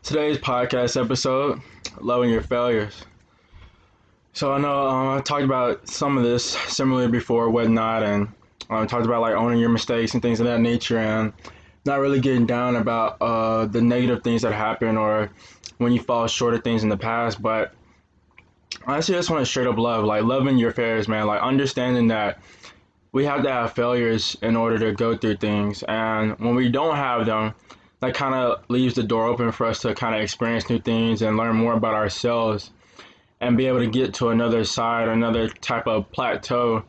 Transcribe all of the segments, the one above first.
Today's podcast episode, Loving Your Failures. So I know I talked about some of this similarly before, whatnot, and talked about like owning your mistakes and things of that nature, and not really getting down about the negative things that happen or when you fall short of things in the past. But honestly, I just want to straight up love, like loving your failures, man. Like understanding that we have to have failures in order to go through things, and when we don't have them, that kind of leaves the door open for us to kind of experience new things and learn more about ourselves and be able to get to another side, another type of plateau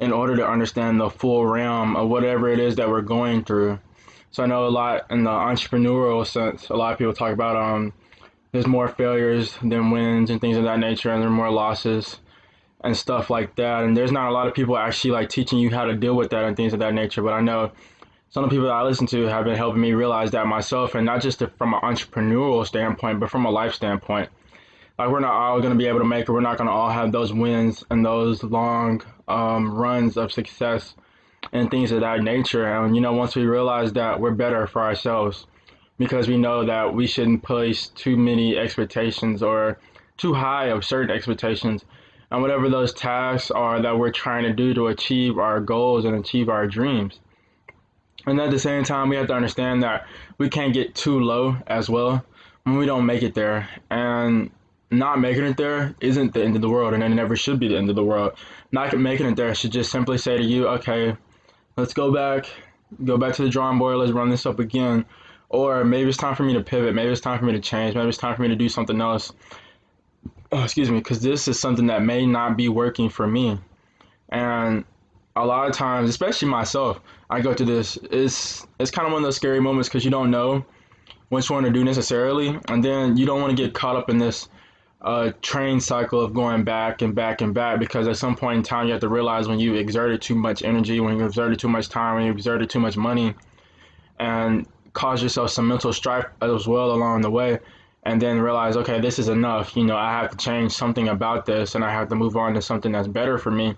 in order to understand the full realm of whatever it is that we're going through. So I know a lot in the entrepreneurial sense, a lot of people talk about there's more failures than wins and things of that nature, and there are more losses and stuff like that. And there's not a lot of people actually like teaching you how to deal with that and things of that nature. But I know some of the people that I listen to have been helping me realize that myself, and not just from an entrepreneurial standpoint, but from a life standpoint. Like we're not all going to be able to make it. We're not going to all have those wins and those long runs of success and things of that nature. And once we realize that, we're better for ourselves because we know that we shouldn't place too many expectations or too high of certain expectations and whatever those tasks are that we're trying to do to achieve our goals and achieve our dreams. And at the same time, we have to understand that we can't get too low as well when we don't make it there. And not making it there isn't the end of the world, and it never should be the end of the world. Not making it there should just simply say to you, okay, let's go back to the drawing board, let's run this up again. Or maybe it's time for me to pivot, maybe it's time for me to change, maybe it's time for me to do something else. Because this is something that may not be working for me. And a lot of times, especially myself, I go through this. It's kind of one of those scary moments because you don't know what you want to do necessarily, and then you don't want to get caught up in this train cycle of going back and back and back, because at some point in time you have to realize when you exerted too much energy, when you exerted too much time, when you exerted too much money, and cause yourself some mental strife as well along the way, and then realize, okay, this is enough. I have to change something about this, and I have to move on to something that's better for me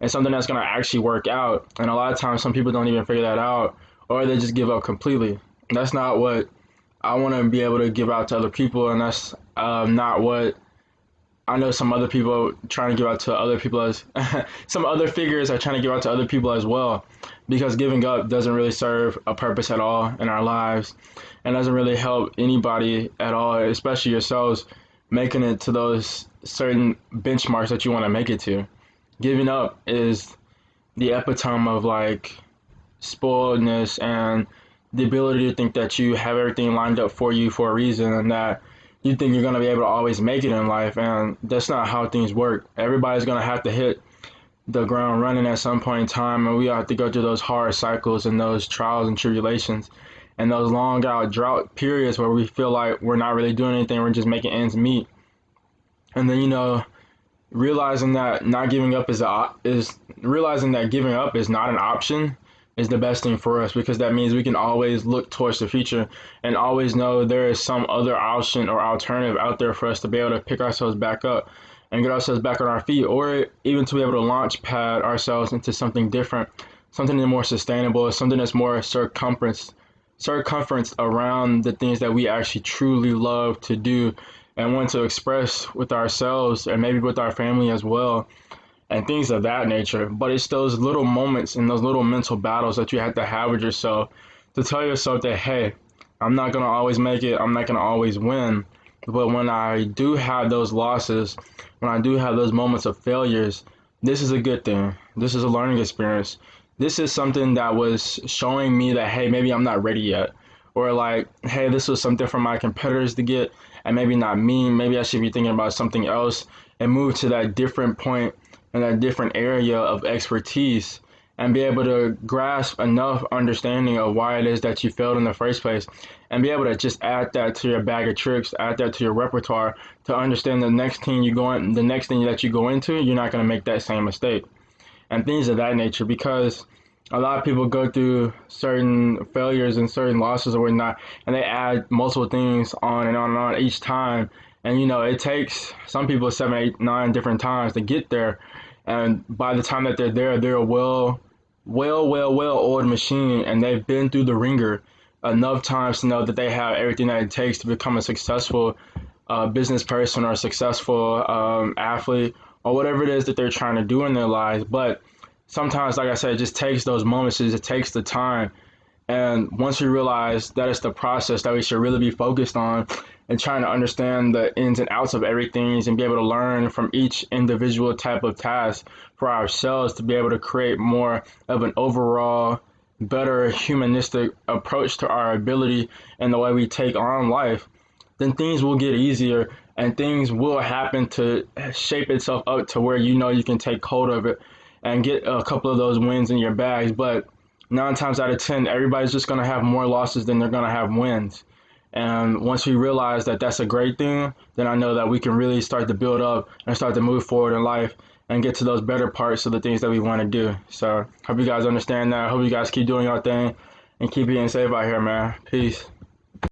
and something that's going to actually work out. And a lot of times some people don't even figure that out, or they just give up completely. That's not what I want to be able to give out to other people, and that's not what I know some other people trying to give out to other people as some other figures are trying to give out to other people as well, because giving up doesn't really serve a purpose at all in our lives and doesn't really help anybody at all, especially yourselves making it to those certain benchmarks that you want to make it to. Giving up is the epitome of like spoiledness and the ability to think that you have everything lined up for you for a reason, and that you think you're going to be able to always make it in life. And that's not how things work. Everybody's going to have to hit the ground running at some point in time, and we have to go through those hard cycles and those trials and tribulations and those long out drought periods where we feel like we're not really doing anything, we're just making ends meet. And then realizing that not giving up is realizing that giving up is not an option is the best thing for us, because that means we can always look towards the future and always know there is some other option or alternative out there for us to be able to pick ourselves back up and get ourselves back on our feet, or even to be able to launch pad ourselves into something different, something that's more sustainable, something that's more circumference around the things that we actually truly love to do and want to express with ourselves and maybe with our family as well, and things of that nature. But it's those little moments and those little mental battles that you have to have with yourself to tell yourself that, hey, I'm not going to always make it, I'm not going to always win, but when I do have those losses, when I do have those moments of failures, this is a good thing. This is a learning experience. This is something that was showing me that, hey, maybe I'm not ready yet, or like, hey, this was something for my competitors to get and maybe not me. Maybe I should be thinking about something else and move to that different point in a different area of expertise and be able to grasp enough understanding of why it is that you failed in the first place, and be able to just add that to your bag of tricks, add that to your repertoire to understand the next thing that you go into, you're not going to make that same mistake and things of that nature. Because a lot of people go through certain failures and certain losses or whatnot, and they add multiple things on and on and on each time. And it takes some people 7, 8, 9 different times to get there. And by the time that they're there, they're a well oiled machine, and they've been through the ringer enough times to know that they have everything that it takes to become a successful business person or a successful athlete or whatever it is that they're trying to do in their lives. But sometimes, like I said, it just takes those moments, it takes the time. And once we realize that it's the process that we should really be focused on and trying to understand the ins and outs of everything and be able to learn from each individual type of task for ourselves to be able to create more of an overall better humanistic approach to our ability and the way we take on life, then things will get easier and things will happen to shape itself up to where you know you can take hold of it and get a couple of those wins in your bags. But 9 times out of 10, everybody's just going to have more losses than they're going to have wins. And once we realize that that's a great thing, then I know that we can really start to build up and start to move forward in life and get to those better parts of the things that we want to do. So hope you guys understand that. I hope you guys keep doing your thing and keep being safe out here, man. Peace.